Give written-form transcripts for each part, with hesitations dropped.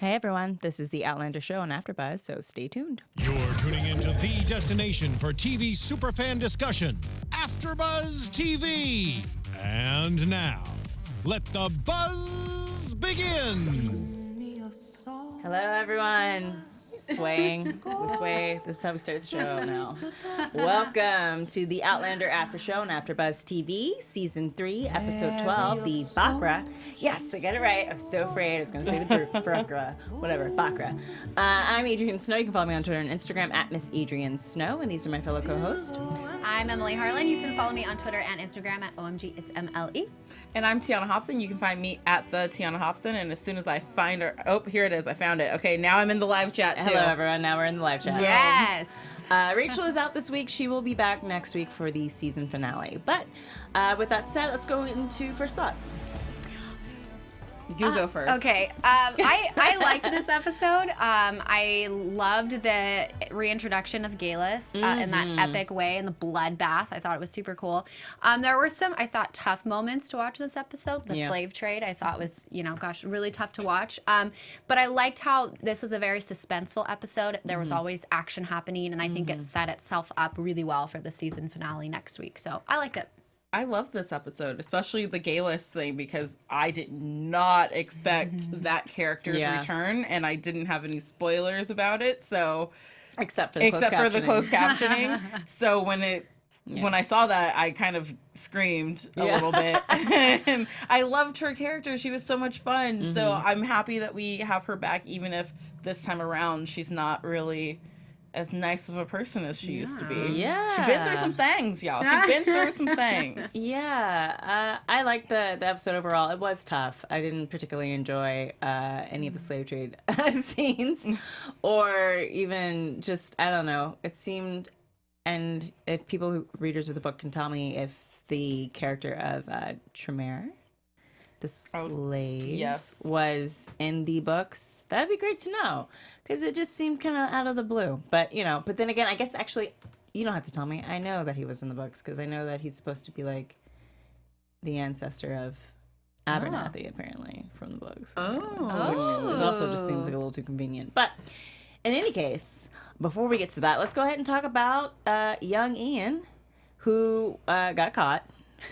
Hey everyone, this is the Outlander show on AFTERBUZZ, so stay tuned. You're tuning into the destination for TV superfan discussion, AFTERBUZZ TV. And now, let the buzz begin. Hello everyone. Swaying. We sway. This is how we start the show now. Welcome to the Outlander After Show on AFTERBUZZ TV, Season 3, Episode 12, the Bakra. Yes, I got it right. I was so afraid I was going to say the Bakra. Whatever, Bakra. I'm Adrian Snow. You can follow me on Twitter and Instagram at Miss Adrian Snow, and these are my fellow co-hosts. I'm Emily Harlan. You can follow me on Twitter and Instagram at OMG, it's MLE. And I'm Tiona Hobson. You can find me at the Tiona Hobson. And as soon as I find her, oh, here it is. I found it. Okay, now I'm in the live chat too. Hello everyone. Now we're in the live chat. Yes. Rachel is out this week. She will be back next week for the season finale. But with that said, let's go into first thoughts. You go first. Okay. I liked this episode. I loved the reintroduction of Galus in that epic way and the bloodbath. I thought it was super cool. There were some, I thought, tough moments to watch this episode. The slave trade, I thought was, really tough to watch. But I liked how this was a very suspenseful episode. There was always action happening, and I think it set itself up really well for the season finale next week. So I liked it. I love this episode, especially the Galus thing, because I did not expect that character's return, and I didn't have any spoilers about it. So, except for the closed captioning. So when I saw that, I kind of screamed a little bit. And I loved her character. She was so much fun. So I'm happy that we have her back, even if this time around she's not really as nice of a person as she used to be. Yeah. She's been through some things, y'all. She's been through some things. Yeah. I liked the episode overall. It was tough. I didn't particularly enjoy any of the slave trade scenes or even just, I don't know. It seemed, and if readers of the book can tell me if the character of Tremere, the slave, was in the books, that'd be great to know, because it just seemed kind of out of the blue. But but then again, I guess actually you don't have to tell me. I know that he was in the books because I know that he's supposed to be like the ancestor of Abernathy, apparently, from the books. Which also just seems like a little too convenient. But in any case, before we get to that, let's go ahead and talk about young Ian, who got caught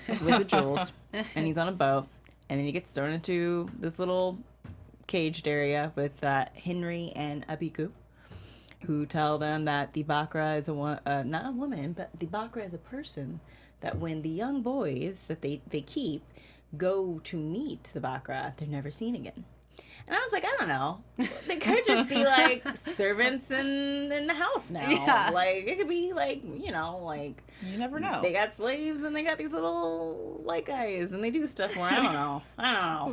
with the jewels, and he's on a boat. And then he gets thrown into this little caged area with Henry and Abiku, who tell them that the Bakra is not a woman, but the Bakra is a person, that when the young boys that they keep go to meet the Bakra, they're never seen again. And I was like, I don't know. They could just be like servants in the house now. Yeah. Like it could be like, like you never know. They got slaves and they got these little white guys and they do stuff where I don't know.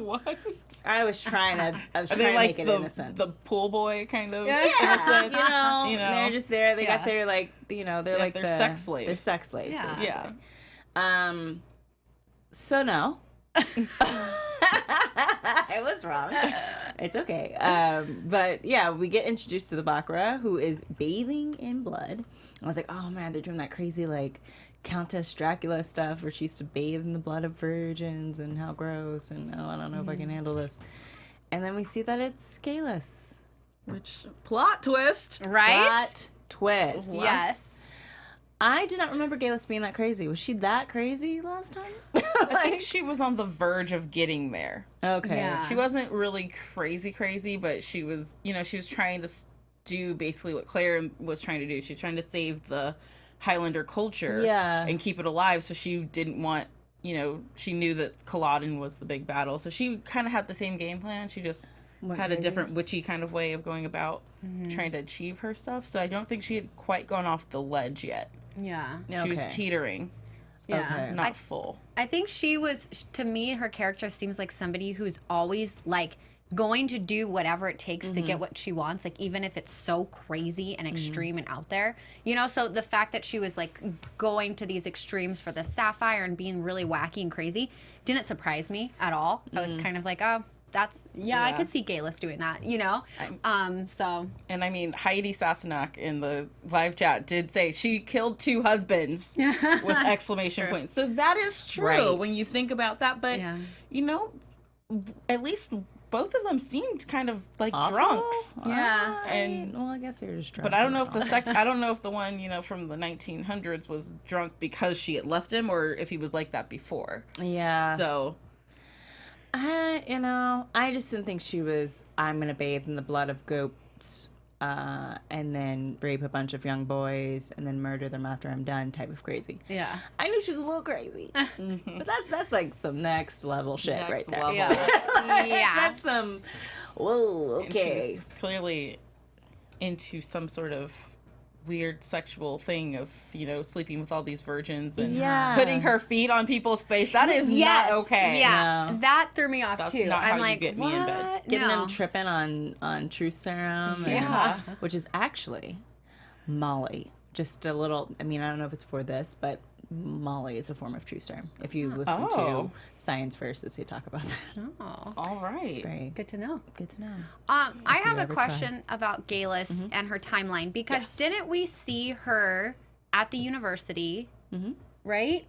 What? I was trying to make it innocent. The pool boy kind of. Yeah, they're just there. They got their like, they're like they're sex slaves. They're sex slaves, basically. Yeah. So no. I was wrong. It's okay. But yeah, we get introduced to the Bakra, who is bathing in blood. I was like, oh man, they're doing that crazy like Countess Dracula stuff where she used to bathe in the blood of virgins and how gross, and I don't know if I can handle this. And then we see that it's Galus. Which plot twist, right? Plot twist. Yes. I did not remember Galus being that crazy. Was she that crazy last time? I think she was on the verge of getting there. Okay. Yeah. She wasn't really crazy, but she was, she was trying to do basically what Claire was trying to do. She was trying to save the Highlander culture and keep it alive. So she didn't want, she knew that Culloden was the big battle. So she kind of had the same game plan. She just had a different witchy kind of way of going about trying to achieve her stuff. So I don't think she had quite gone off the ledge yet. Yeah. She was teetering. Yeah. Okay. Not full. I think she was, to me, her character seems like somebody who's always like going to do whatever it takes to get what she wants, like even if it's so crazy and extreme and out there, so the fact that she was like going to these extremes for the sapphire and being really wacky and crazy didn't surprise me at all. I was kind of like, oh, that's I could see Galus doing that, so. And I mean, Heidi Sassenach in the live chat did say she killed 2 husbands with exclamation points. So that is true when you think about that. But at least both of them seemed kind of like Awful? drunks. Yeah. And well, I guess they were just drunk. but I don't know if I don't know if the one, you know, from the 1900s was drunk because she had left him, or if he was like that before. Yeah. So, you know, I just didn't think she was, I'm going to bathe in the blood of goats and then rape a bunch of young boys and then murder them after I'm done type of crazy. Yeah. I knew she was a little crazy. But that's like some next level shit next right there. level. Yeah. Yeah. That's some, whoa, And okay. she's clearly into some sort of weird sexual thing of, you know, sleeping with all these virgins and Yeah. putting her feet on people's face. That is Yes. not okay. Yeah. No. That threw me off That's too. not how I'm you like, get me what? in bed. Getting No. them tripping on truth serum. and- Yeah. which is actually Molly. Just a little, I mean, I don't know if it's for this, but Molly is a form of truth serum. If you listen to Oh. Science Versus, they talk about that. Oh, All right. It's very good to know. good to know. I have a ever question about Galis and her timeline because Yes. didn't we see her at the university? Right.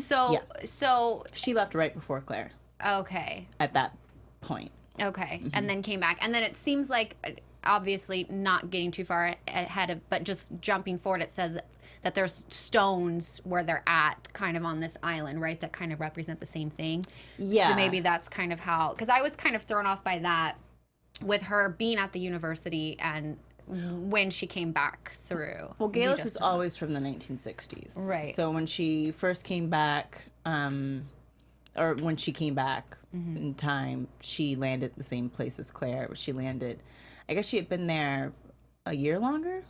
So Yeah. so She left right before Claire okay. at that point. Okay, and then came back, and then it seems like, obviously not getting too far ahead of, but just jumping forward, it says that there's stones where they're at, kind of on this island, right? That kind of represent the same thing. Yeah. So maybe that's kind of how, because I was kind of thrown off by that, with her being at the university and when she came back through. Well, We Galis just was don't know. always from the 1960s. Right. So when she first came back, or when she came back in time, she landed the same place as Claire. She landed, I guess she had been there a year longer?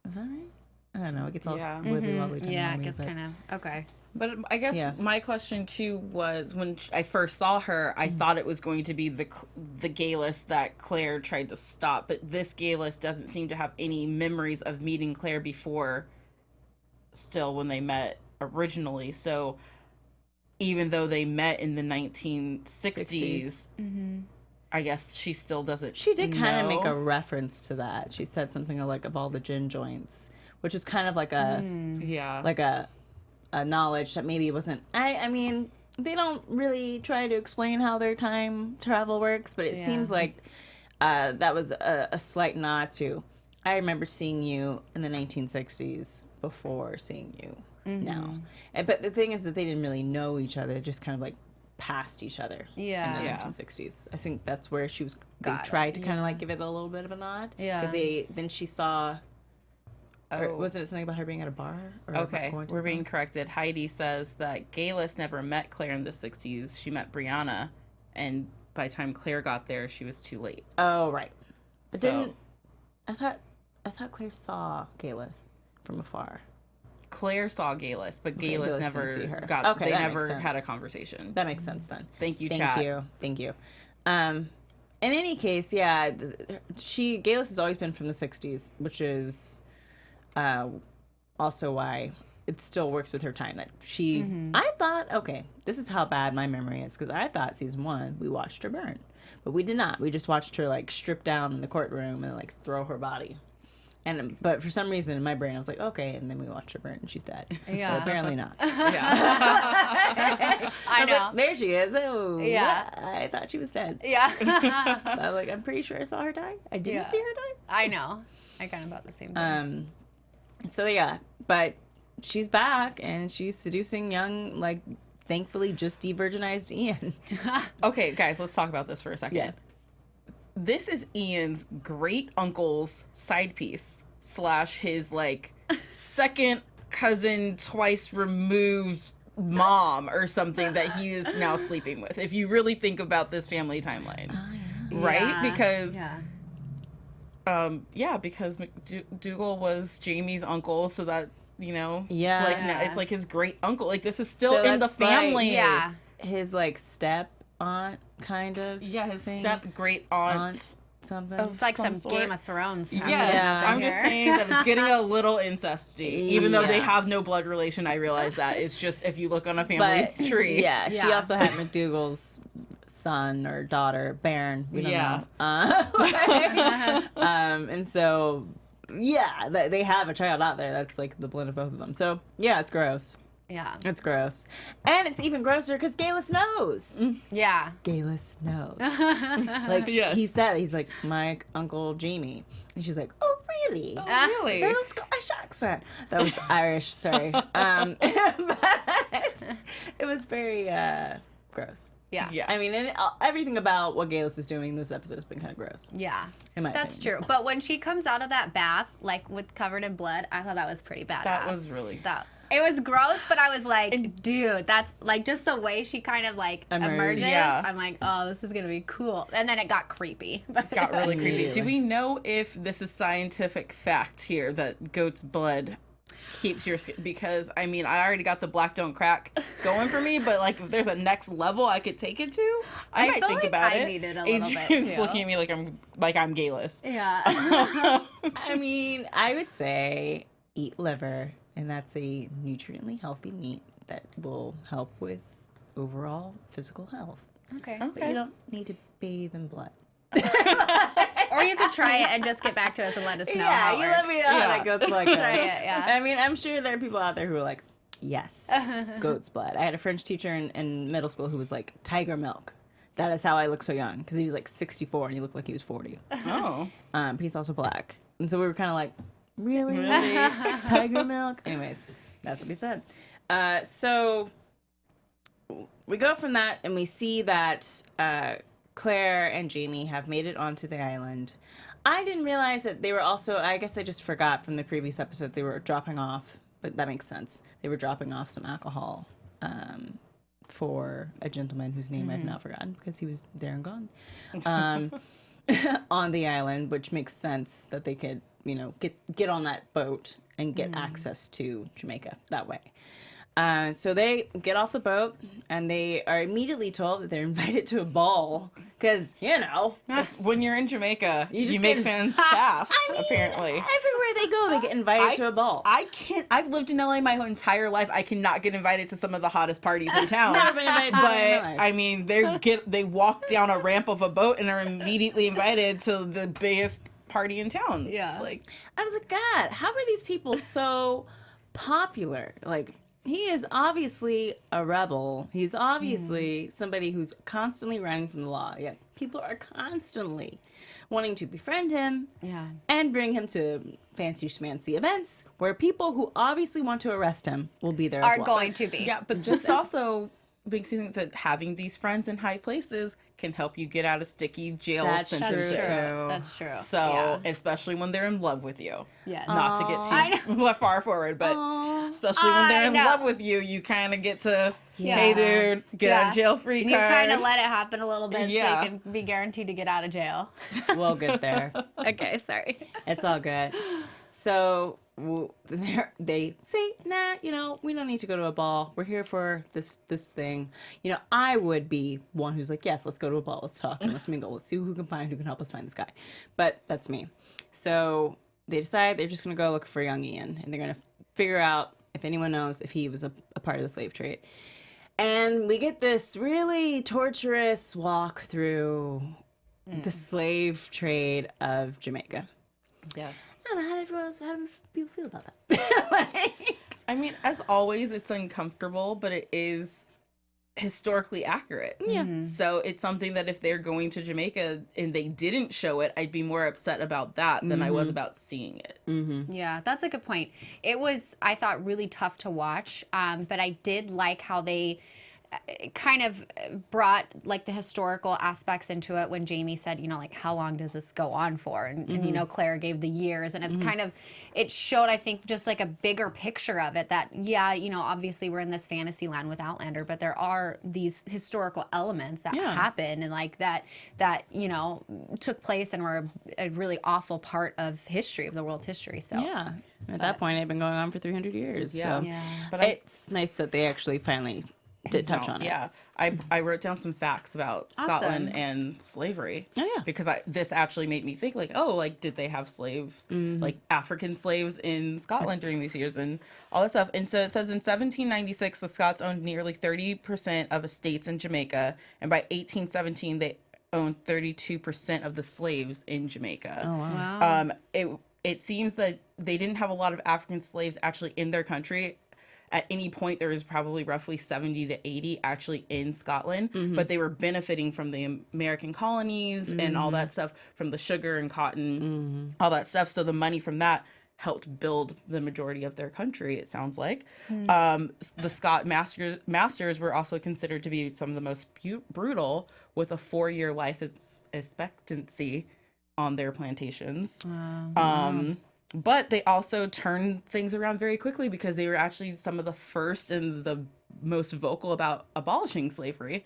Is that right? I don't know. It gets all Yeah. wibbly-wobbly. Yeah, it timey-wimey, gets but- kind of, okay. But I guess Yeah. my question too was when I first saw her, I thought it was going to be the Galis that Claire tried to stop, but this Galis doesn't seem to have any memories of meeting Claire before. Still, when they met originally, so even though they met in the 1960s, I guess she still doesn't. She did kind of know. make a reference to that. She said something like of all the gin joints, which is kind of like a Yeah. like a knowledge that maybe wasn't. I mean, they don't really try to explain how their time travel works, but it seems like that was a slight nod to. I remember seeing you in the 1960s before seeing you now. But the thing is that they didn't really know each other; just kind of like passed each other. Yeah. In the Yeah. 1960s. I think that's where she was. They Got it. tried to kind of like give it a little bit of a nod. Yeah. Because then she saw. Or Oh. wasn't it something about her being at a bar? Or Okay, going to we're a being bar? corrected. Heidi says that Galis never met Claire in the 60s. She met Brianna, and by the time Claire got there, she was too late. Oh right. But So- didn't I thought Claire saw Galis from afar. Claire saw Galis, but Okay, Galis Galis never didn't see her. got. Okay, they that never makes sense. had a conversation. That makes sense then. Thank you, Thank chat. you. Thank you. In any case, yeah, Galis has always been from the 60s, which is also why it still works with her time. That she, I thought, okay, this is how bad my memory is, because I thought season 1 we watched her burn, but we did not. We just watched her like strip down in the courtroom and like throw her body. But for some reason in my brain I was like, okay, and then we watched her burn and she's dead. Yeah. But apparently not. Yeah. I was know. like, there she is. Oh, Yeah. what? I thought she was dead. Yeah. But I'm like, I'm pretty sure I saw her die. I didn't Yeah. see her die. I know. I kind of thought the same thing. So yeah, but she's back and she's seducing young, like, thankfully just de-virginized Ian. Okay, guys, let's talk about this for a second. Yeah. This is Ian's great uncle's side piece / his like second cousin, twice removed mom or something that he is now sleeping with. If you really think about this family timeline, right? Yeah. Because Yeah. because McDougal was Jamie's uncle, so that Yeah. it's like Yeah. it's like his great uncle. Like this is still So in the that's like- family. Yeah. His, like, step aunt kind of Yeah, his thing. step great aunt. Something. It's like some sort. Game of Thrones. Yes, Yeah. I'm just saying that it's getting a little incesty. Even though they Yeah. have no blood relation, I realize that. It's just if you look on a family But tree. yeah, she Yeah. also had McDougal's son or daughter, Baron. We don't Yeah. know. And so, yeah, they have a child out there that's like the blend of both of them. So, yeah, it's gross. Yeah. It's gross. And it's even grosser because Galus knows. Yeah. Galus knows. Like, he said, he's like, my Uncle Jamie. And she's like, oh, really? Oh, really? That was Scottish accent. That was Irish, sorry. But it was very gross. Yeah. I mean, and everything about what Galus is doing in this episode has been kind of gross. Yeah. That's true. But when she comes out of that bath, like with covered in blood, I thought that was pretty badass. That was really... It was gross, but I was like, dude, that's like just the way she kind of like emerges. Yeah. I'm like, oh, this is going to be cool. And then it got creepy. Got really creepy. Do we know if this is scientific fact here that goat's blood keeps your skin? Because, I mean, I already got the black don't crack going for me, but like if there's a next level I could take it to, I might think about it. I need it a little bit Adrian's too. looking at me like I'm Galus. Yeah. I mean, I would say eat liver. And that's a nutriently healthy meat that will help with overall physical health. Okay. But you don't need to bathe in blood. Or you could try it and just get back to us and let us know. Yeah, how it you works. let me know how that goes. Like Try it, yeah. I mean, I'm sure there are people out there who are like, yes, goat's blood. I had a French teacher in middle school who was like, tiger milk. That is how I look so young. Because he was like 64 and he looked like he was 40. Oh. But he's also black. And so we were kind of like, Really? Tiger milk? Anyways, that's what we said. So we go from that and we see that Claire and Jamie have made it onto the island. I didn't realize that they were also, I guess I just forgot from the previous episode, they were dropping off, but that makes sense. They were dropping off some alcohol for a gentleman whose name I've now forgotten because he was there and gone on the island, which makes sense that they could, you know, get on that boat and get access to Jamaica that way. So they get off the boat and they are immediately told that they're invited to a ball because, you know, when you're in Jamaica, You just you make get- fans pass, apparently. everywhere they go, they get invited to a ball. I've lived in LA my whole entire life. I cannot get invited to some of the hottest parties in town. Never been invited to a But ball in my life. I mean, they walk down a ramp of a boat and are immediately invited to the biggest party in town. Yeah. Like, I was like, God, how are these people so popular? Like, he is obviously a rebel. He's obviously somebody who's constantly running from the law. Yeah, people are constantly wanting to befriend him and bring him to fancy schmancy events where people who obviously want to arrest him will be there as Are well. going to be. yeah, but just also makes you think that having these friends in high places can help you get out of sticky jail That's sentences. true. That's true. So, especially when they're in love with you. Yes. Not to get too far forward, but especially when they're in love with you, you kind of get to, hey, dude, get out of jail free And card. you kind of let it happen a little bit so Yeah. you can be guaranteed to get out of jail. We'll get there. Okay, sorry. It's all good. So they say, nah, you know, we don't need to go to a ball. We're here for this thing. You know, I would be one who's like, yes, let's go to a ball. Let's talk and let's mingle. Let's see who can help us find this guy. But that's me. So they decide they're just going to go look for young Ian. And they're going to figure out if anyone knows if he was a part of the slave trade. And we get this really torturous walk through the slave trade of Jamaica. Yes. I don't know how do people feel about that? I mean, as always, it's uncomfortable, but it is historically accurate. Yeah. So it's something that if they're going to Jamaica and they didn't show it, I'd be more upset about that than I was about seeing it. Yeah, that's a good point. It was, I thought, really tough to watch, but I did like how they kind of brought like the historical aspects into it when Jamie said, you know, like, how long does this go on for? And you know, Claire gave the years, and it's kind of, it showed, I think, just like a bigger picture of it that, yeah, you know, obviously we're in this fantasy land with Outlander, but there are these historical elements that happen and like that, you know, took place and were a really awful part of history, of the world's history. So Yeah. At that point, it'd been going on for 300 years. Yeah. So yeah. But it's nice that they actually finally did touch on it. Yeah, I wrote down some facts about Scotland and slavery. Oh, yeah. Because this actually made me think, like, oh, like, did they have slaves, like African slaves in Scotland during these years and all that stuff. And so it says in 1796, the Scots owned nearly 30% of estates in Jamaica. And by 1817, they owned 32% of the slaves in Jamaica. Oh, wow. It seems that they didn't have a lot of African slaves actually in their country at any point there was probably roughly 70 to 80 actually in Scotland, but they were benefiting from the American colonies and all that stuff, from the sugar and cotton, all that stuff. So the money from that helped build the majority of their country, it sounds like. The Scott masters were also considered to be some of the most brutal, with a 4-year life expectancy on their plantations. But they also turned things around very quickly, because they were actually some of the first and the most vocal about abolishing slavery.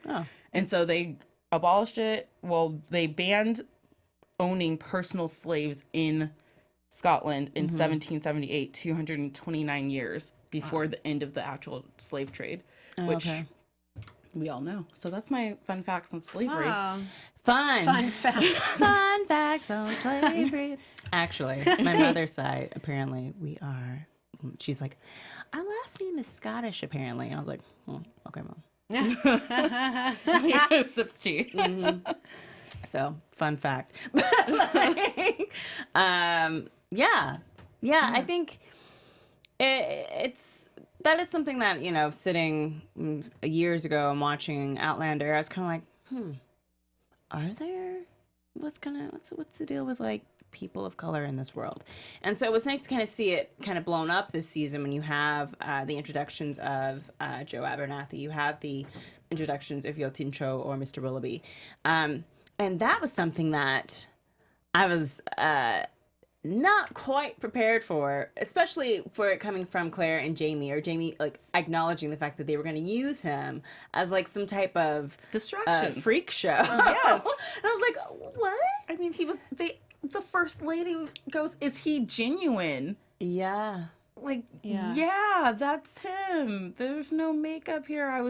And so they abolished it. Well, they banned owning personal slaves in Scotland in 1778, 229 years before the end of the actual slave trade, which we all know. So that's my fun facts on slavery. Fun facts. Fun facts on slavery. Actually, my mother's side, apparently, she's like, our last name is Scottish, apparently. And I was like, okay, Mom. Sips tea. So, fun fact. I think that is something that, sitting years ago and watching Outlander, I was kind of like, are there, what's the deal with like people of color in this world? And so it was nice to kind of see it kind of blown up this season when you have the introductions of Joe Abernathy, you have the introductions of Yotin Cho or Mr. Willoughby. And that was something that I was not quite prepared for, especially for it coming from Claire and Jamie, or Jamie like acknowledging the fact that they were going to use him as like some type of distraction, freak show. Yes. And I was like, what? I mean, the first lady goes, is he genuine? Yeah. Like, yeah, that's him. There's no makeup here. I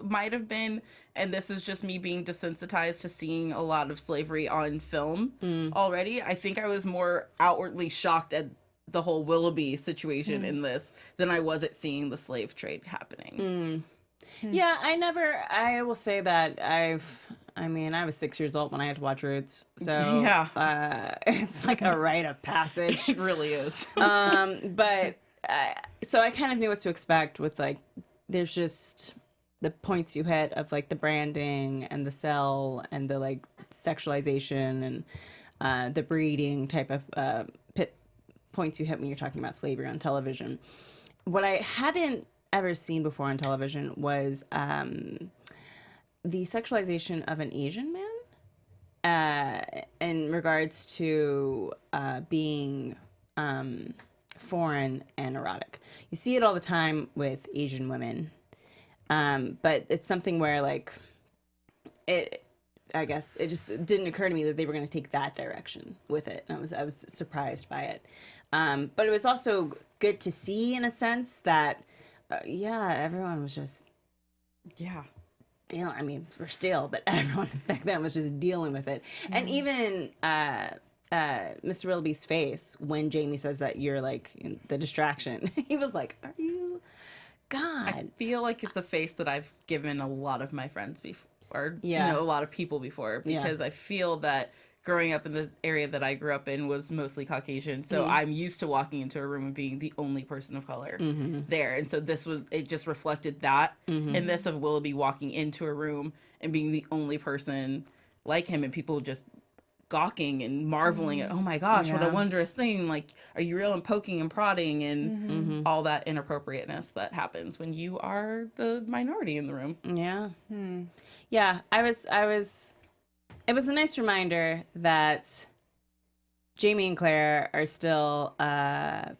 might have been, and this is just me being desensitized to seeing a lot of slavery on film already. I think I was more outwardly shocked at the whole Willoughby situation in this than I was at seeing the slave trade happening. Yeah, I will say that I was 6 years old when I had to watch Roots. So it's like a rite of passage. It really is. So I kind of knew what to expect with like, there's just the points you hit of like the branding and the cell and the like sexualization and the breeding type of points you hit when you're talking about slavery on television. What I hadn't ever seen before on television was the sexualization of an Asian man in regards to being foreign and erotic. You see it all the time with Asian women, but it's something where like I guess it just didn't occur to me that they were going to take that direction with it. And I was surprised by it, but it was also good to see in a sense that everyone was just dealing. I mean, we're still, but everyone back then was just dealing with it. And even Mr. Willoughby's face when Jamie says that you're like the distraction, he was like, "Are you?" God, I feel like it's a face that I've given a lot of my friends before, or a lot of people before, because I feel that growing up in the area that I grew up in was mostly Caucasian. So I'm used to walking into a room and being the only person of color there. And so it just reflected that in this of Willoughby walking into a room and being the only person like him, and people just gawking and marveling at, oh my gosh, what a wondrous thing. Like, are you real? And poking and prodding and all that inappropriateness that happens when you are the minority in the room. Yeah. Yeah, it was a nice reminder that Jamie and Claire are still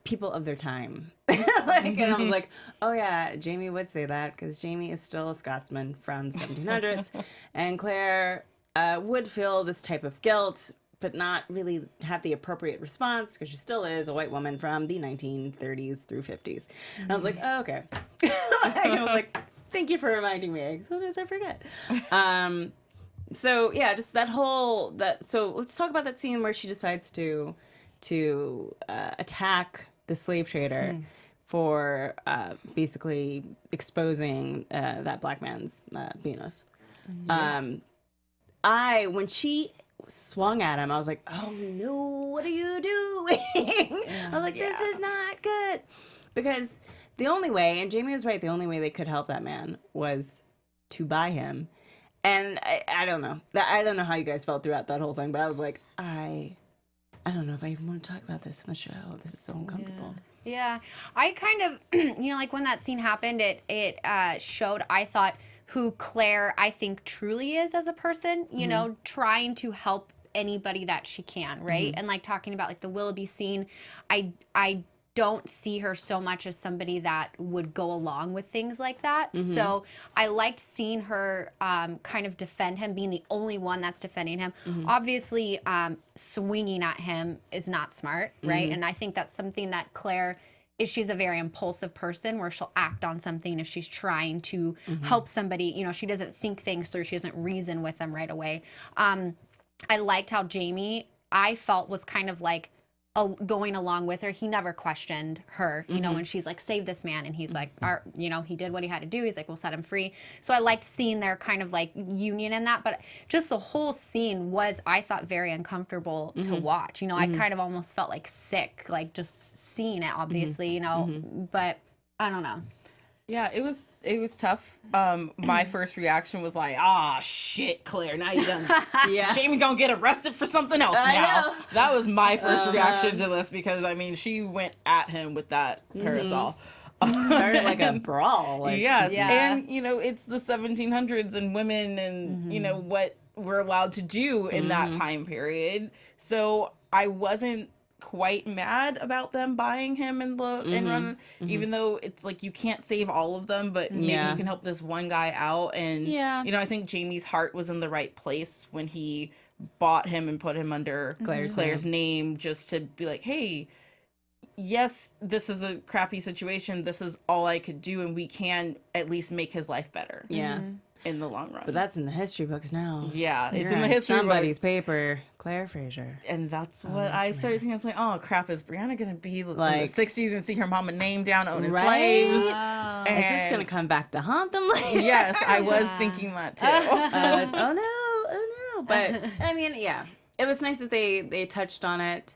people of their time. And I was like, oh yeah, Jamie would say that, because Jamie is still a Scotsman from the 1700s. And Claire would feel this type of guilt, but not really have the appropriate response, because she still is a white woman from the 1930s through 50s. And I was like, oh, okay. I was like, thank you for reminding me. Sometimes I forget. So yeah, just so let's talk about that scene where she decides to attack the slave trader for basically exposing that black man's penis. When she swung at him, I was like, oh no, what are you doing? I was like, this is not good, because the only way, and Jamie was right, the only way they could help that man was to buy him. And I don't know. I don't know how you guys felt throughout that whole thing, but I was like, I don't know if I even want to talk about this in the show. This is so uncomfortable. Yeah. I kind of, you know, like when that scene happened, it showed, I thought, who Claire, I think, truly is as a person, you know, trying to help anybody that she can, right? And like talking about like the Willoughby scene, I don't see her so much as somebody that would go along with things like that. So I liked seeing her kind of defend him, being the only one that's defending him. Obviously, swinging at him is not smart, right? And I think that's something that Claire is. She's a very impulsive person where she'll act on something if she's trying to help somebody. You know, she doesn't think things through. She doesn't reason with them right away. I liked how Jamie, I felt, was kind of like going along with her. He never questioned her, you know, when she's like, save this man. And he's like, you know, he did what he had to do. He's like, we'll set him free. So I liked seeing their kind of like union in that. But just the whole scene was, I thought, very uncomfortable to watch. You know, I kind of almost felt like sick, like just seeing it, obviously, you know, but I don't know. Yeah, it was tough. My first reaction was like, shit, Claire, now you done. Jamie gonna get arrested for something else now. That was my first reaction to this, because I mean, she went at him with that parasol. Started like a brawl. Like, yes, and you know, it's the 1700s, and women, and you know what we're allowed to do in that time period. So I wasn't quite mad about them buying him and run, even though it's like you can't save all of them, but maybe you can help this one guy out. And you know, I think Jamie's heart was in the right place when he bought him and put him under Claire's name, just to be like, hey, yes, this is a crappy situation, this is all I could do, and we can at least make his life better in the long run. But that's in the history books now. Yeah, it's in the history somebody's books. Claire Fraser. And that's what I started thinking. I was like, oh crap, is Brianna gonna be like in the 60s and see her mama name down owning slaves? Is this gonna come back to haunt them later? Yes, I was thinking that too. Oh no. But I mean, yeah, it was nice that they touched on it.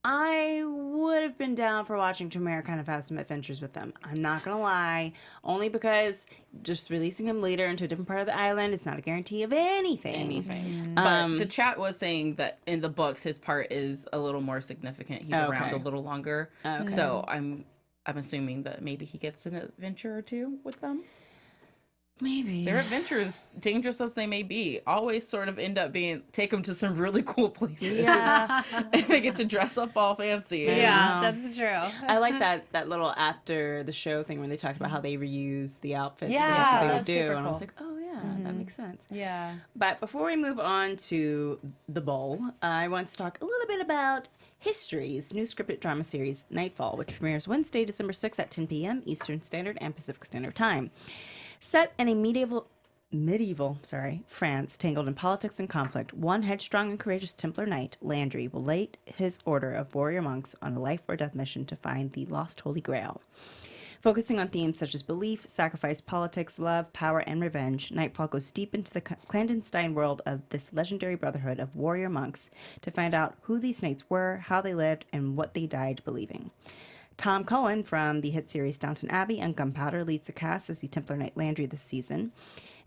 I would have been down for watching Tremere kind of have some adventures with them. I'm not going to lie. Only because just releasing him later into a different part of the island is not a guarantee of anything. But the chat was saying that in the books, his part is a little more significant. He's around a little longer. So I'm assuming that maybe he gets an adventure or two with them. Maybe. Their adventures, dangerous as they may be, always sort of end up take them to some really cool places. Yeah. And they get to dress up all fancy. Yeah, that's true. I like that little after the show thing when they talked about how they reuse the outfits. Yeah, that's what they would that's do. super And I was cool. like, oh yeah, that makes sense. Yeah. But before we move on to the bowl, I want to talk a little bit about History's new scripted drama series, Nightfall, which premieres Wednesday, December 6th at 10 p.m. Eastern Standard and Pacific Standard Time. Set in a medieval France, tangled in politics and conflict, one headstrong and courageous Templar knight, Landry, will lead his order of warrior monks on a life or death mission to find the lost Holy Grail. Focusing on themes such as belief, sacrifice, politics, love, power, and revenge, Nightfall goes deep into the clandestine world of this legendary brotherhood of warrior monks to find out who these knights were, how they lived, and what they died believing. Tom Cullen from the hit series Downton Abbey and Gunpowder leads the cast as the Templar Knight Landry this season.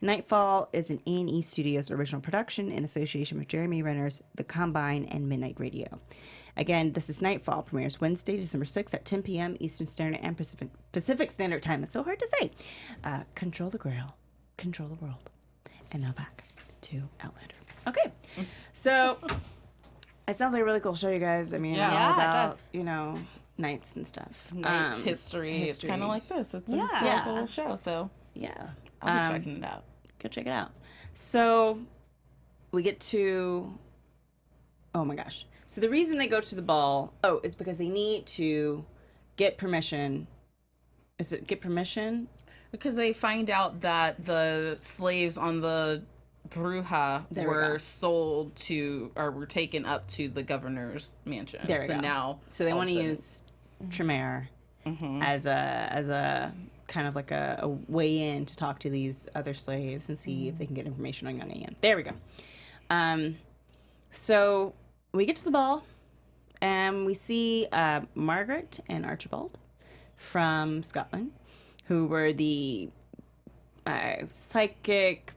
Nightfall is an A&E Studios original production in association with Jeremy Renner's The Combine and Midnight Radio. Again, this is Nightfall, premieres Wednesday, December 6th at 10 p.m. Eastern Standard and Pacific Standard Time. That's so hard to say. Control the Grail, control the world. And now back to Outlander. Okay, so it sounds like a really cool show, you guys. I mean, all it about, does. you know, knights and stuff. Knights, history. It's kind of like this. It's a historical show, so yeah. I'll be checking it out. Go check it out. So we get to, oh my gosh. So the reason they go to the ball, is because they need to get permission. Is it get permission? Because they find out that the slaves on the Bruja were sold to, or were taken up to the governor's mansion. There we go. Now, so they want to use Tremere as a kind of like a way in to talk to these other slaves and see if they can get information on young Ian. There we go. So we get to the ball and we see Margaret and Archibald from Scotland, who were the psychic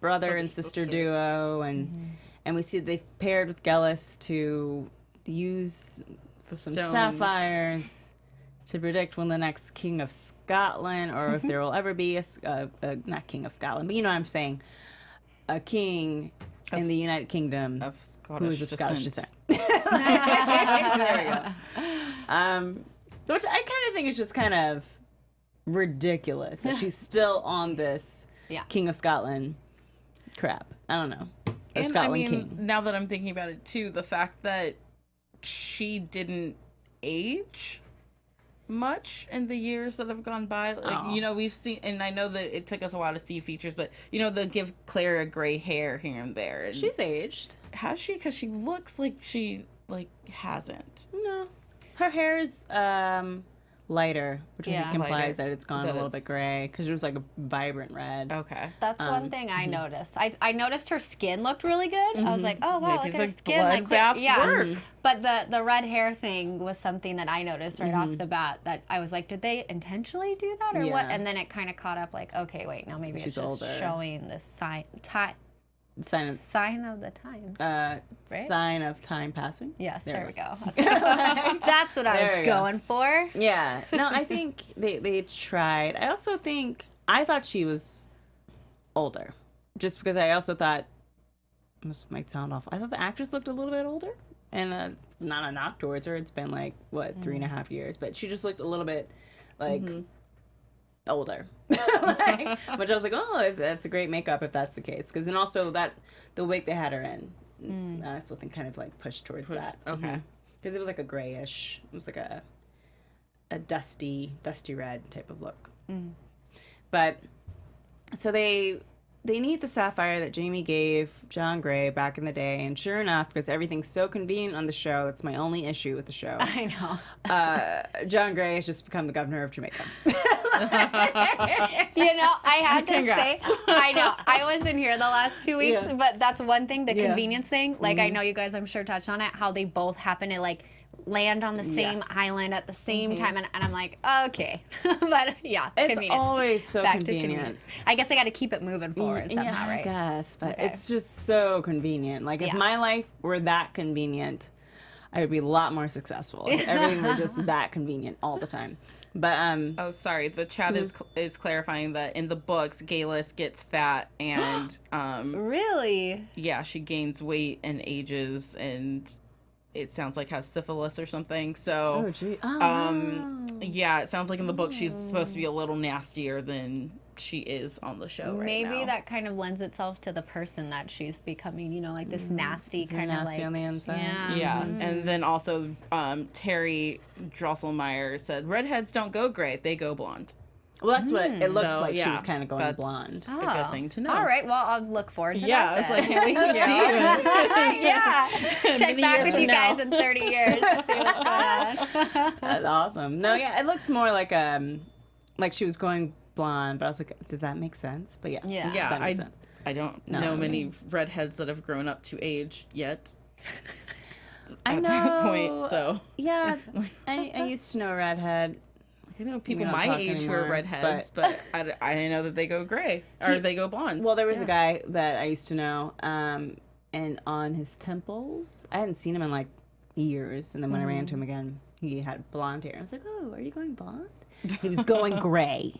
brother and sister duo, and we see they've paired with Gellis to use some sapphires to predict when the next king of Scotland, or if there will ever be a not king of Scotland, but you know what I'm saying, a king in the United Kingdom of who is of Scottish descent. There we go. Which I kind of think is just kind of ridiculous that she's still on this King of Scotland crap. I don't know. Or and Scotland I mean, King. now that I'm thinking about it too, the fact that she didn't age much in the years that have gone by. Like, you know, we've seen, and I know that it took us a while to see features, but you know, they'll give Claire a gray hair here and there. And She's aged. has she? Because she looks like she hasn't. No. Her hair is lighter, which I think implies lighter. that it's gone a little bit gray, because it was like a vibrant red. Okay. That's one thing I noticed. I noticed her skin looked really good. I was like, oh wow, Maybe look at her the skin. blood Like, baths work. But the red hair thing was something that I noticed right off the bat, that I was like, did they intentionally do that or what? And then it kind of caught up, like, okay, wait, now maybe She's it's just older. showing the sign of the times. Right? Sign of time passing. Yes, There there we we go. That's what I There was we go. going for. Yeah. No, I think they tried. I also think, I thought she was older. Just because I also thought, this might sound awful, I thought the actress looked a little bit older. And not a knock towards her. It's been like, 3.5 years. But she just looked a little bit like older. Like, which I was like, oh, if that's a great makeup if that's the case. Because then also the wig they had her in, I still think kind of like pushed towards that. Okay. Because it was like a grayish, it was like a dusty red type of look. But so they need the sapphire that Jamie gave John Craigh back in the day, and sure enough, because everything's so convenient on the show, that's my only issue with the show. I know. John Craigh has just become the governor of Jamaica. You know, I had to say, I know, I wasn't here the last 2 weeks, but that's one thing, the convenience thing. Like, I know you guys, I'm sure, touched on it, how they both happen to, like, land on the same island at the same time, and I'm like, okay. But yeah, It's convenient. always so Back convenient. to convenience. I guess I got to keep it moving forward somehow, I right? guess, but Okay. it's just so convenient. Like, if my life were that convenient, I would be a lot more successful. If everything were just that convenient all the time. But Oh, sorry. The chat is clarifying that in the books, Gellis gets fat and Really? yeah, she gains weight and ages, and it sounds like has syphilis or something. So oh, gee. yeah, it sounds like in the book she's supposed to be a little nastier than she is on the show right now. Maybe that kind of lends itself to the person that she's becoming, you know, like this nasty kind of nasty like on the inside. Yeah. Yeah, and then also Terry Drosselmeyer said, redheads don't go gray, they go blonde. Well, that's what it looked So, like. She yeah, was kind of going that's blonde. a good thing to know. All right, well, I'll look forward to Yeah, I that. was like, can't wait to see you. Yeah. Check Many back years with from you now. guys in 30 years to see what's going on. That's awesome. No, yeah, it looked more like she was going blonde, but I was like, does that make sense? But yeah, Yeah. Yeah, that makes sense. I don't know many redheads that have grown up to age yet. I At know. that point, so Yeah, I used to know a redhead. I know people We don't my talk age who are anymore, redheads, but I didn't know that they go gray or they go blonde. Well, there was a guy that I used to know, and on his temples, I hadn't seen him in like years, and then when I ran into him again, he had blonde hair. I was like, oh, are you going blonde? He was going gray.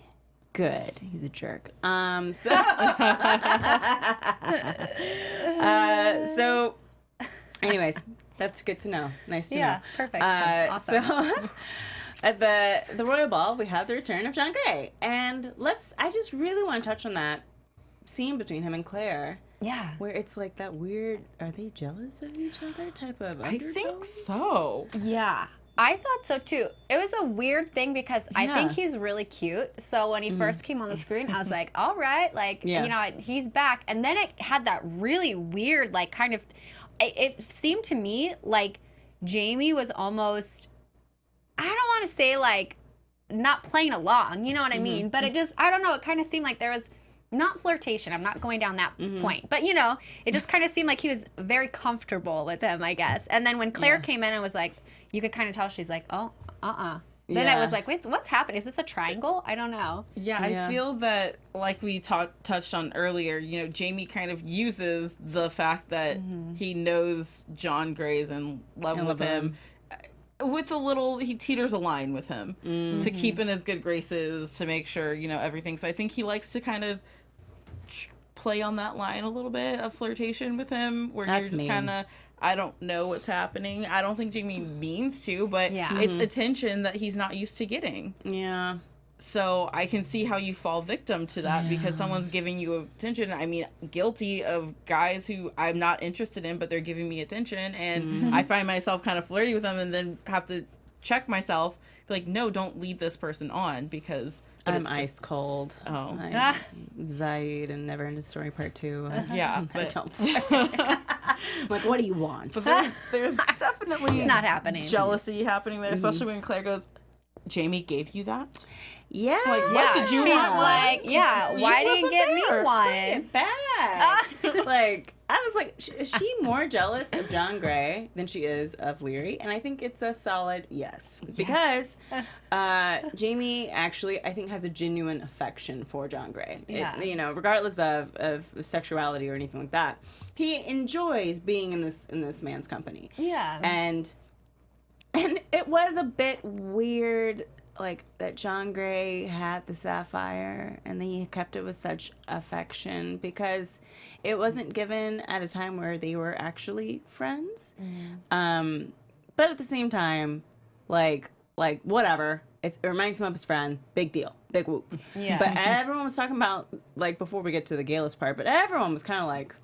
Good. He's a jerk. So anyways, that's good to know. Nice to know. Yeah, perfect. Awesome. So at the Royal Ball, we have the return of John Craigh. And I just really want to touch on that scene between him and Claire. Yeah. Where it's like that weird, are they jealous of each other type of I undertone? think so. Yeah. I thought so too. It was a weird thing because I think he's really cute. So when he first came on the screen, I was like, all right, like, you know, he's back. And then it had that really weird, like, kind of, it seemed to me like Jamie was almost, I don't want to say like not playing along, you know what I mean? But it just, I don't know, it kind of seemed like there was not flirtation. I'm not going down that point. But, you know, it just kind of seemed like he was very comfortable with him, I guess. And then when Claire came in and was like, you could kind of tell she's like, oh, Then I was like, wait, what's happening? Is this a triangle? I don't know. Yeah, I feel that, like we touched on earlier, you know, Jamie kind of uses the fact that he knows John Gray's in love with him. With a little, he teeters a line with him to keep in his good graces, to make sure, you know, everything. So I think he likes to kind of play on that line a little bit of flirtation with him, where you're just kind of, I don't know what's happening. I don't think Jamie means to, but it's attention that he's not used to getting. Yeah. So I can see how you fall victim to that because someone's giving you attention. I mean, guilty of guys who I'm not interested in, but they're giving me attention, and I find myself kind of flirty with them, and then have to check myself, be like, no, don't lead this person on, because I'm ice cold. Oh, Zaid and Never Ending Story Part 2. Yeah, I but don't. Like, what do you want? But there's definitely It's not happening. jealousy happening there, especially when Claire goes, Jamie gave you that? Yeah. Like, what did you she's want? like, why didn't you get me one? Get back. Like, I was like, is she more jealous of John Gray than she is of Leary? And I think it's a solid yes. Because Jamie actually, I think, has a genuine affection for John Gray. Yeah. You know, regardless of sexuality or anything like that. He enjoys being in this man's company. Yeah. And it was a bit weird, like, that John Gray had the sapphire and then he kept it with such affection, because it wasn't given at a time where they were actually friends. But at the same time, like whatever. It reminds him of his friend. Big deal. Big whoop. Yeah. But everyone was talking about, like, before we get to the Galis part, but everyone was kind of like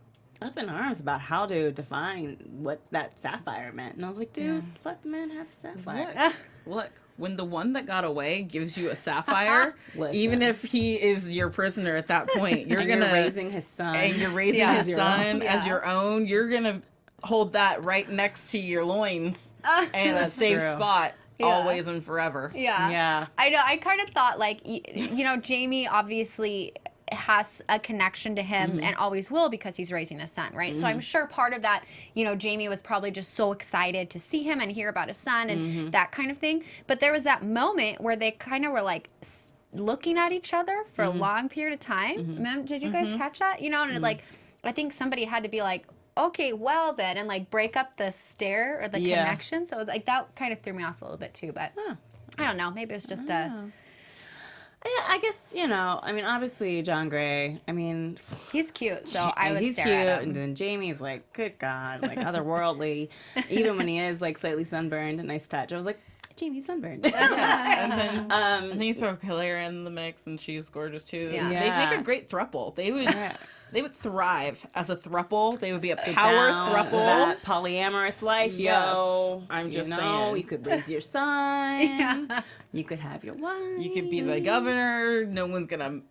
up in arms about how to define what that sapphire meant. And I was like, dude, let the man have a sapphire. Look, when the one that got away gives you a sapphire, Listen. even if he is your prisoner at that point, you're You're raising his son. and you're raising his son as your own, you're gonna hold that right next to your loins and a safe true. spot always and forever. Yeah. I know. I kind of thought, like, you know, Jamie obviously has a connection to him and always will, because he's raising a son, right? So I'm sure part of that, you know, Jamie was probably just so excited to see him and hear about his son and that kind of thing. But there was that moment where they kind of were like looking at each other for a long period of time. Did you guys catch that? You know, and like, I think somebody had to be like, okay, well then, and like break up the stare or the connection. So it was like, that kind of threw me off a little bit too. But I don't know. Maybe it was just Yeah, I guess, you know, I mean, obviously John Gray, I mean, he's cute, so I would he's stare cute, at him. and then Jamie's like, good God, like otherworldly. Even when he is like slightly sunburned, a nice touch. I was like, Jamie's sunburned. And then you throw Claire in the mix, and she's gorgeous too. Yeah. They'd make a great throuple. They would thrive as a throuple. They would be a power throuple. That polyamorous life, yo. I'm just you know, saying. You could raise your son. You could have your wife. You could be the governor. No one's gonna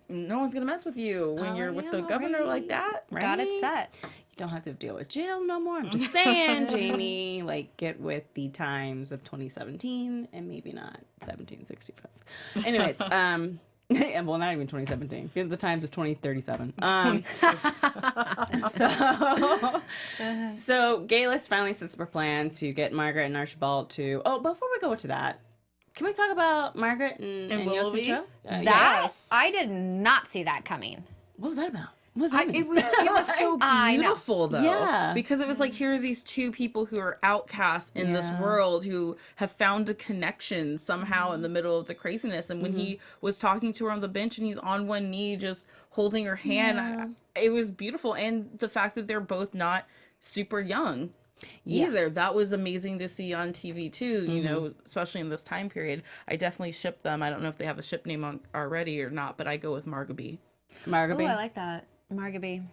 mess with you when you're with the governor like that. Right? Got it set. You don't have to deal with jail no more. I'm just saying, Jamie, like, get with the times of 2017 and maybe not 1765. Anyways, well, not even 2017. Get the times of 2037. So Galis finally sets up a plan to get Margaret and Archibald to. Oh, before we go into that, can we talk about Margaret and Willoughby? Yotsucho? Yes. I did not see that coming. What was that about? What was that? It was so beautiful though. Yeah. Because it was like, here are these two people who are outcasts in this world who have found a connection somehow in the middle of the craziness. And when he was talking to her on the bench and he's on one knee just holding her hand, it was beautiful. And the fact that they're both not super young either. That was amazing to see on TV too, you know, especially in this time period. I definitely ship them. I don't know if they have a ship name on already or not, but I go with Margaby. Margaby. Oh, I like that. Margaby.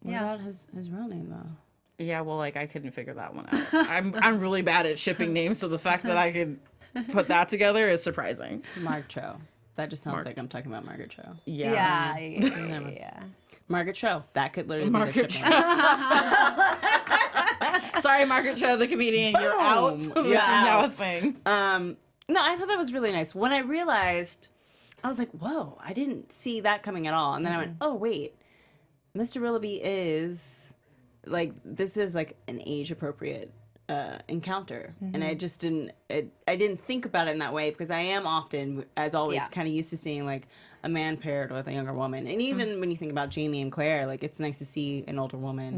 What about his real name though? Yeah, well, like, I couldn't figure that one out. I'm really bad at shipping names, so the fact that I could put that together is surprising. Mark Cho. That just sounds like I'm talking about Margaret Cho. Yeah. Margaret Cho. That could literally be Margaret the ship name. Sorry, Margaret Cho, the comedian, you're out. This is now a thing. No, I thought that was really nice. When I realized, I was like, whoa, I didn't see that coming at all. And then I went, oh, wait. Mr. Willoughby is, like, this is, like, an age-appropriate encounter, and I just didn't. I didn't think about it in that way because I am often, as always, kind of used to seeing like a man paired with a younger woman, and even when you think about Jamie and Claire, like it's nice to see an older woman,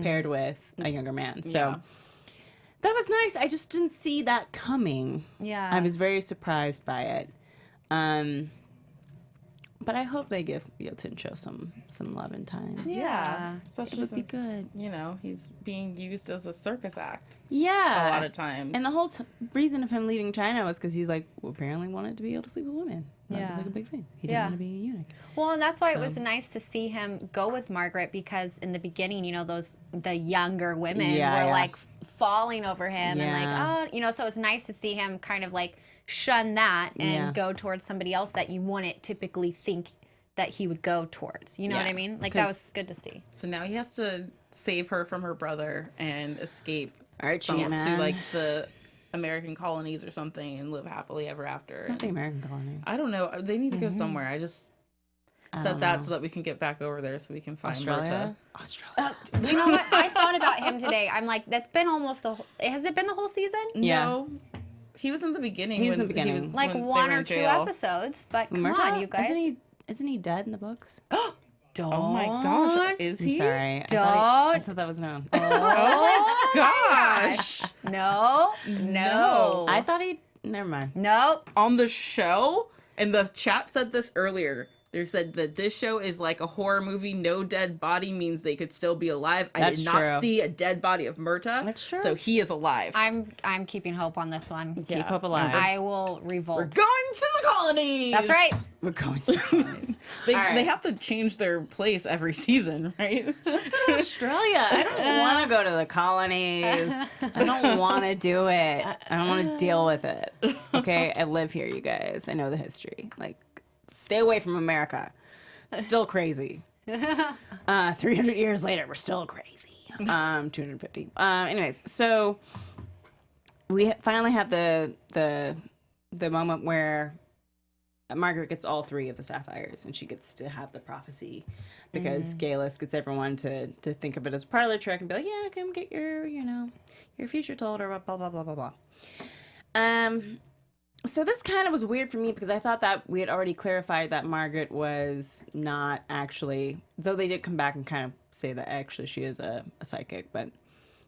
paired with a younger man. So that was nice. I just didn't see that coming. Yeah, I was very surprised by it. But I hope they give Tincho some love and time. Yeah. Especially it would be good. You know, he's being used as a circus act. Yeah. A lot of times. And the whole reason of him leaving China was because he's like, apparently wanted to be able to sleep with women. That was like a big thing. He didn't want to be a eunuch. Well, and that's why it was nice to see him go with Margaret, because in the beginning, you know, the younger women were like falling over him and like, oh, you know, so it's nice to see him kind of like shun that and go towards somebody else that you wouldn't typically think that he would go towards. You know what I mean? Like, that was good to see. So now he has to save her from her brother and escape to like the American colonies or something and live happily ever after. Not the American colonies. I don't know. They need to go somewhere. I just said that so that we can get back over there so we can find Australia. You know what? I thought about him today. I'm like, that's been almost has it been the whole season? Yeah. No. He was in the beginning. He's in the beginning. He was, like one or two episodes, but come on, you guys. Isn't he dead in the books? Don't. Oh my gosh. Is he? I'm sorry. Don't. I thought that was known. Oh Gosh. No. I thought he. Never mind. Nope. On the show, and the chat said this earlier. They said that this show is like a horror movie. No dead body means they could still be alive. I did not see a dead body of Murta. That's true. So he is alive. I'm keeping hope on this one. Keep hope alive. I will revolt. We're going to the colonies. That's right. We're going to the colonies. They have to change their place every season, right? Let's go to Australia. I don't want to go to the colonies. I don't want to do it. I don't want to deal with it. Okay, I live here, you guys. I know the history. Like, stay away from America. It's still crazy. 300 years later, we're still crazy. 250. Anyways, so we finally had the moment where Margaret gets all 3 of the sapphires, and she gets to have the prophecy because Galus gets everyone to think of it as a parlor trick and be like, yeah, come get your future told, or blah blah blah blah blah. So this kind of was weird for me because I thought that we had already clarified that Margaret was not actually, though they did come back and kind of say that actually she is a psychic, but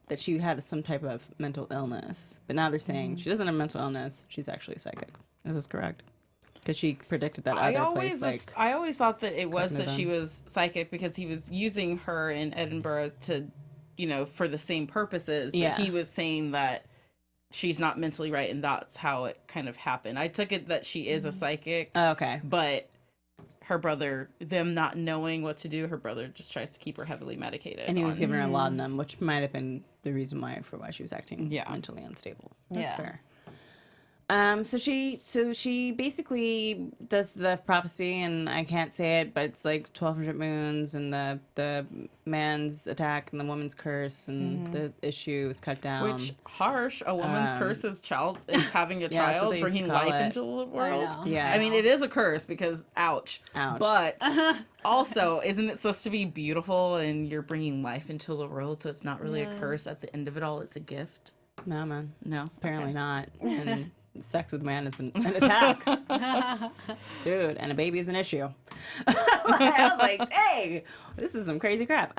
that she had some type of mental illness. But now they're saying she doesn't have mental illness, she's actually a psychic. Is this correct? Because she predicted that I always thought that it was that she was psychic because he was using her in Edinburgh to, for the same purposes. But he was saying that she's not mentally right, and that's how it kind of happened. I took it that she is a psychic. Oh, okay. But her brother, them not knowing what to do, her brother just tries to keep her heavily medicated. And he was giving her a laudanum, which might have been the reason why she was acting mentally unstable. That's fair. So she basically does the prophecy, and I can't say it, but it's like 1,200 moons, and the man's attack and the woman's curse, and the issue is cut down. Which harsh! A woman's curse is having a child, bringing life into the world. I mean, it is a curse because ouch. But also, isn't it supposed to be beautiful, and you're bringing life into the world, so it's not really a curse. At the end of it all, it's a gift. No, man. No, apparently not. And sex with man is an attack. Dude, and a baby is an issue. I was like, dang, this is some crazy crap.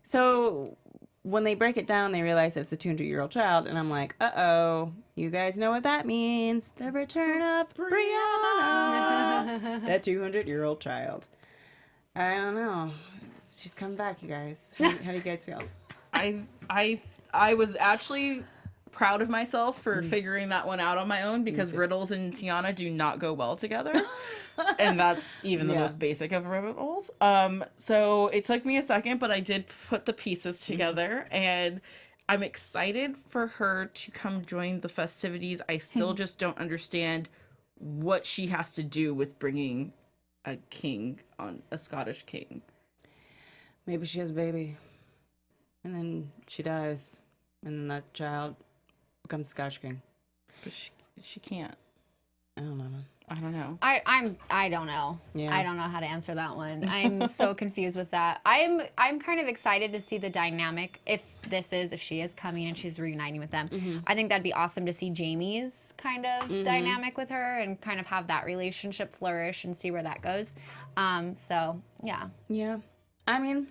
So when they break it down, they realize it's a 200-year-old child, and I'm like, uh-oh, you guys know what that means. The return of Brianna. That 200-year-old child. I don't know. She's coming back, you guys. How do you guys feel? I was actually proud of myself for figuring that one out on my own because riddles and Tiona do not go well together. And that's even the most basic of riddles. So it took me a second, but I did put the pieces together, and I'm excited for her to come join the festivities. I still just don't understand what she has to do with bringing a king on a Scottish king. Maybe she has a baby, and then she dies, and then that child becomes Scottish king. But she can't. I don't know. I don't know. I don't know. Yeah. I don't know how to answer that one. I'm so confused with that. I'm kind of excited to see the dynamic if she is coming and she's reuniting with them. Mm-hmm. I think that'd be awesome to see Jamie's kind of dynamic with her and kind of have that relationship flourish and see where that goes. So yeah. Yeah. I mean,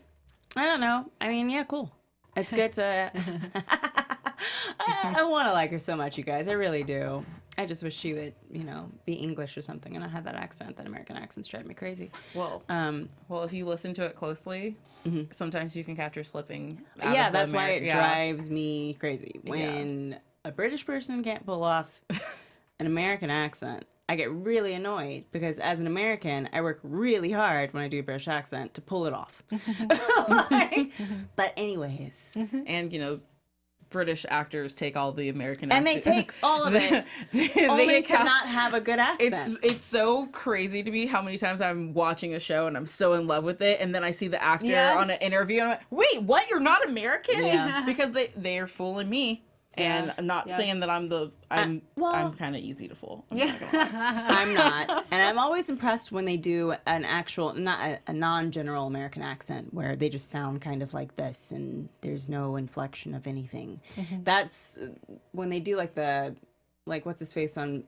I don't know. I mean, yeah, cool. It's good to. I want to like her so much, you guys. I really do. I just wish she would, be English or something and not have that accent. That American accent's driving me crazy. Well, if you listen to it closely, sometimes you can catch her slipping. Yeah, that's why it drives me crazy. When a British person can't pull off an American accent, I get really annoyed because as an American, I work really hard when I do a British accent to pull it off. But anyways. And, British actors take all the American and they take all of it only to not have a good accent. It's so crazy to me how many times I'm watching a show and I'm so in love with it, and then I see the actor on an interview and I'm like, wait, what? You're not American? Yeah. Because they're fooling me. And I'm not saying that I'm kind of easy to fool. I'm not. And I'm always impressed when they do an actual, not a non-general American accent where they just sound kind of like this and there's no inflection of anything. That's when they do what's his face on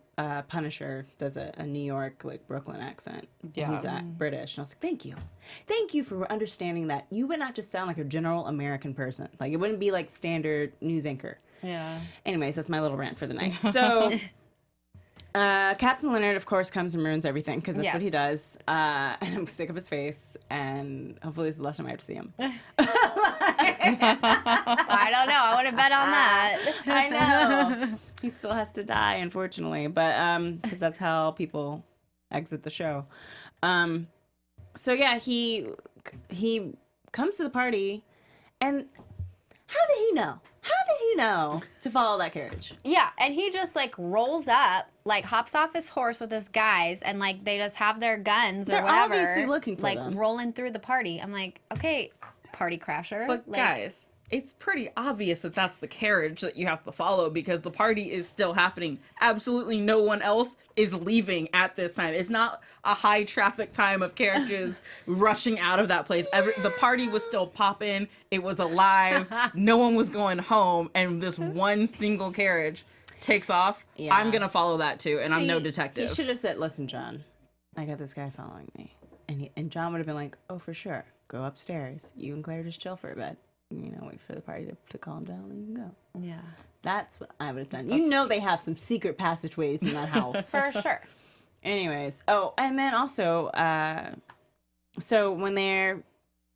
Punisher does a New York, Brooklyn accent. Yeah. He's British. And I was like, thank you. Thank you for understanding that you would not just sound like a general American person. It wouldn't be like standard news anchor. Yeah. Anyways, that's my little rant for the night. So, Captain Leonard, of course, comes and ruins everything because that's what he does. And I'm sick of his face. And hopefully this is the last time I have to see him. I don't know. I would have bet on that. I know. He still has to die, unfortunately. But because that's how people exit the show. So, yeah, he comes to the party. And how did he know? How did he know to follow that carriage? Yeah, and he just rolls up, hops off his horse with his guys, and they just have their guns or whatever. They're obviously looking for them. Rolling through the party. I'm like, okay, party crasher. But guys, it's pretty obvious that that's the carriage that you have to follow because the party is still happening. Absolutely no one else is leaving at this time. It's not a high traffic time of carriages rushing out of that place. The party was still popping. It was alive. No one was going home. And this one single carriage takes off. Yeah. I'm going to follow that too. And I'm no detective. He should have said, listen, John, I got this guy following me. And John would have been like, oh, for sure. Go upstairs. You and Claire just chill for a bit. Wait for the party to calm down and you can go. Yeah. That's what I would have done. They have some secret passageways in that house. For sure. Anyways. Oh, and then also, so when they're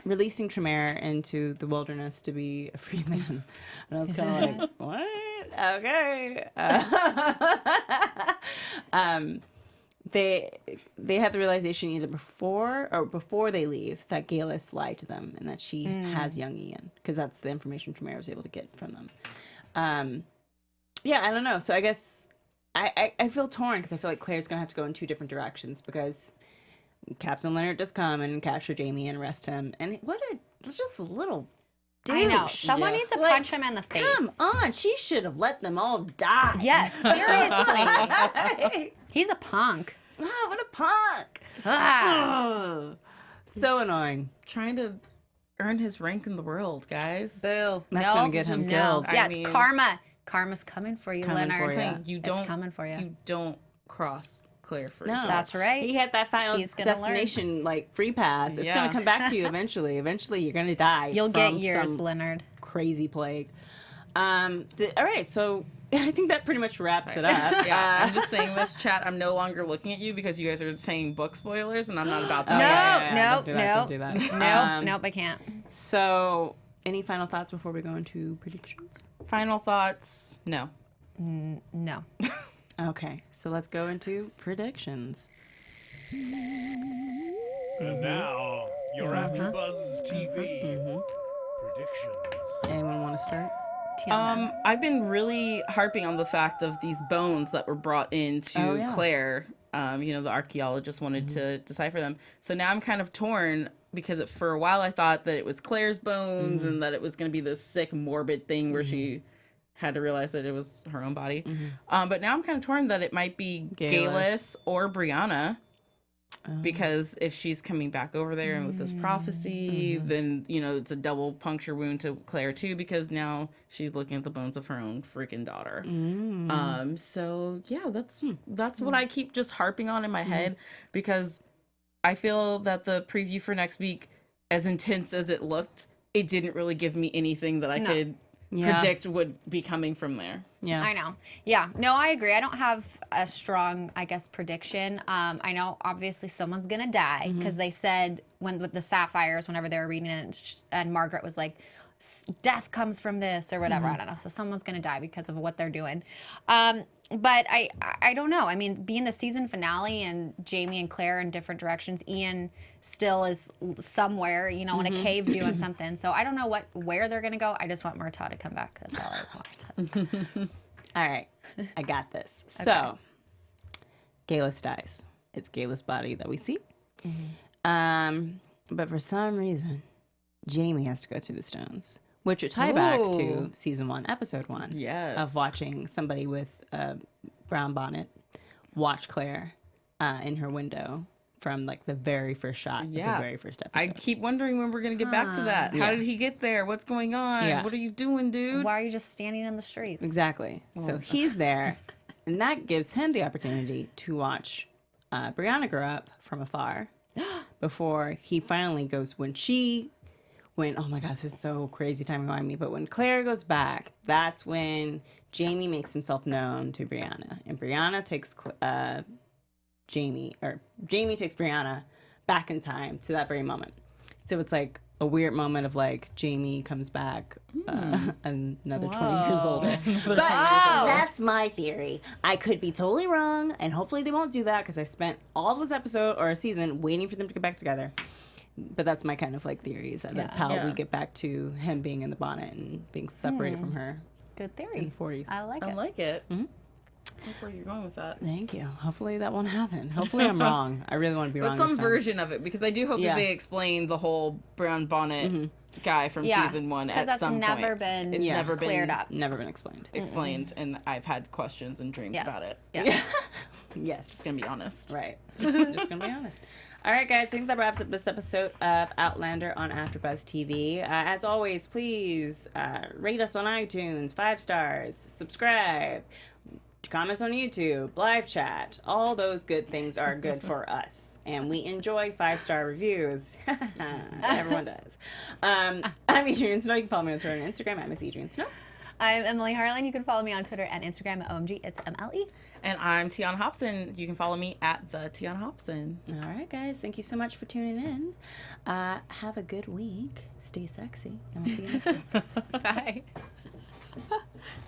releasing Tremere into the wilderness to be a free man, and I was kind of like, what? Okay. They had the realization either before they leave that Gaelis lied to them and that she has young Ian because that's the information Tremere was able to get from them. I don't know. So I guess I feel torn because I feel like Claire's gonna have to go in two different directions because Captain Leonard does come and capture Jamie and arrest him, and just a little. Douche. I know. Someone needs to punch him in the face. Come on, she should have let them all die. Yes, seriously. He's a punk. Oh, what a punk! Ah. So annoying. Trying to earn his rank in the world, guys. Boo. That's gonna get him killed. Yeah, it's karma. Karma's coming for you, Leonard. It's coming for you. You don't cross Claire for no, that's right. He had that final destination free pass. It's gonna come back to you eventually. Eventually, you're gonna die. You'll get yours, Leonard. Crazy plague. All right, so I think that pretty much wraps it up. Yeah, I'm just saying this, chat. I'm no longer looking at you because you guys are saying book spoilers, and I'm not about that. Don't do that. Nope, I can't. So, any final thoughts before we go into predictions? Final thoughts? No. No. Okay, so let's go into predictions. And now, your AfterBuzz TV predictions. Anyone want to start? I've been really harping on the fact of these bones that were brought into Claire. The archaeologist wanted to decipher them. So now I'm kind of torn because for a while I thought that it was Claire's bones and that it was going to be this sick, morbid thing where she had to realize that it was her own body. But now I'm kind of torn that it might be Galus or Brianna. Because if she's coming back over there and with this prophecy, then, you know, it's a double puncture wound to Claire too, because now she's looking at the bones of her own freaking daughter. So yeah, that's what I keep just harping on in my head, because I feel that the preview for next week, as intense as it looked, it didn't really give me anything that I could predict would be coming from there. Yeah, I know. Yeah, no, I agree. I don't have a strong, I guess, prediction. I know obviously someone's gonna die, because they said with the sapphires, whenever they were reading it, and Margaret was like, death comes from this or whatever. I don't know. So someone's gonna die because of what they're doing. But I don't know. I mean, being the season finale and Jamie and Claire in different directions, Ian still is somewhere, you know, in a cave doing something. So I don't know where they're gonna go. I just want Murtaugh to come back. That's all I want. So. All right, I got this. So, Galus dies. It's Galus' body that we see. But for some reason, Jamie has to go through the stones, which would tie back to season 1, episode 1. Yes. Of watching somebody with a brown bonnet watch Claire in her window from like the very first shot of the very first episode. I keep wondering when we're going to get back to that. How did he get there? What's going on? What are you doing, dude? Why are you just standing in the streets? Exactly. So he's there, and that gives him the opportunity to watch Brianna grow up from afar before he finally goes when, oh my God, this is so crazy timing on me, but when Claire goes back, that's when Jamie makes himself known to Brianna, and Brianna takes Jamie takes Brianna back in time to that very moment. So it's like a weird moment of like Jamie comes back another 20 years older. But that's my theory. I could be totally wrong, and hopefully they won't do that, because I spent all of this episode or a season waiting for them to get back together. But that's my kind of like theory, is that that's how we get back to him being in the bonnet and being separated from her. Good theory. In the 40s. I like it. I like it. I like where you're going with that. Thank you. Hopefully that won't happen. Hopefully I'm wrong. I really want to be wrong. But some version of it, because I do hope that they explain the whole brown bonnet guy from season 1 at some point. It's never been cleared up. Never been explained. And I've had questions and dreams about it. Yeah. Yes. Just gonna be honest. Right. Just gonna be honest. All right, guys. I think that wraps up this episode of Outlander on AfterBuzz TV. As always, please rate us on iTunes, 5 stars, subscribe, comments on YouTube, live chat. All those good things are good for us, and we enjoy 5-star reviews. Everyone does. I'm Adrian Snow. You can follow me on Twitter and Instagram at Miss Adrian Snow. I'm Emily Harlan. You can follow me on Twitter and Instagram at OMG. It's MLE. And I'm Tiona Hobson. You can follow me at the Tiona Hobson. All right, guys. Thank you so much for tuning in. Have a good week. Stay sexy, and we'll see you next week. Bye.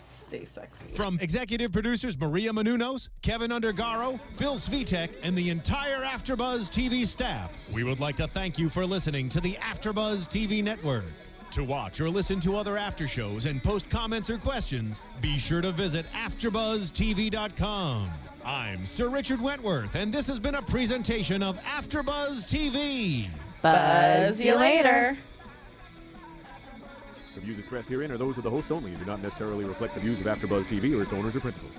Stay sexy. From executive producers Maria Menounos, Kevin Undergaro, Phil Svitek, and the entire AfterBuzz TV staff, we would like to thank you for listening to the AfterBuzz TV network. To watch or listen to other after shows and post comments or questions, be sure to visit AfterBuzzTV.com. I'm Sir Richard Wentworth, and this has been a presentation of AfterBuzz TV. Buzz you later. The views expressed herein are those of the hosts only and do not necessarily reflect the views of AfterBuzz TV or its owners or principals.